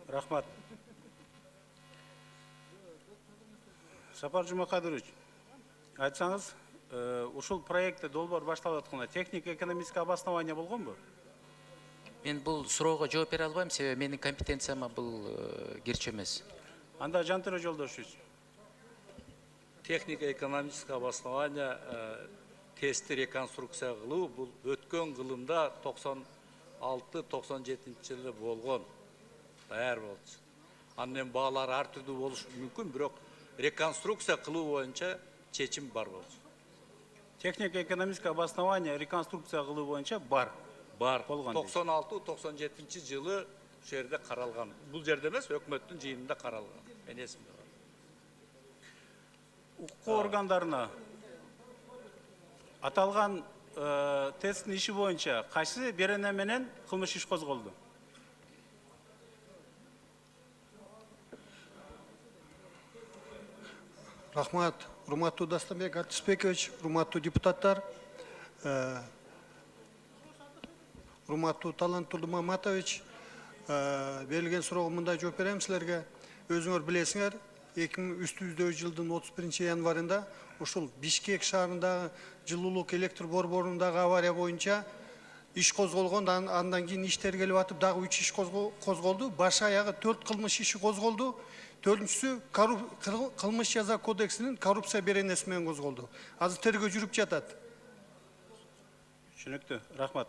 Рахмат. Сапар Жумакадырович, айтсаңыз, ушул проектте долбоор башталып атканда технико-экономический обоснование болгонбу? Мен бул суроого жооп бере албайм, себеби менин компетенцияма бул кирчи эмес. Анда Жантөре Жолдошевич. Технико-экономическое обоснование тестти реконструкция кылуу бул өткөн кылымда 96-97 жылы болгон. Даяр болчу. Анын баалары ар түрдүү болушу мүмкүн, бирок реконструкция кылуу боюнча чечим бар болчу. Технико-экономическое обоснование реконструкция кылуу боюнча бар. Бар. 96-97 жылы ушул жерде каралган. Бул жерде эмес, өкмөттүн жыйынында каралган. Мен эсимде бар. Укук органдарына аталган тесттин иши боюнча кайсы берене менен кылмыш иш козголду? Рахмат, урматтуу Дастанбек Артисбекович, урматтуу депутаттар, урматтуу Талант Турдумаматович, берилген суроого мындай жооп берем силерге. Өзүңөр билесиңер, 2003 жылдын 31 январында ушул Бишкек шаарындагы жылуулук электр борборундагы авария боюнча иш козголгон, андан кийин иштер келип атып дагы 3 иш козголду. Баш аягы 4 кылмыш иши козголду. Төртүнчүсү кылмыш жаза кодексинин коррупция беренеси менен козголду. Азыр тергөө жүрүп жатат. Түшүнүктүү. Рахмат.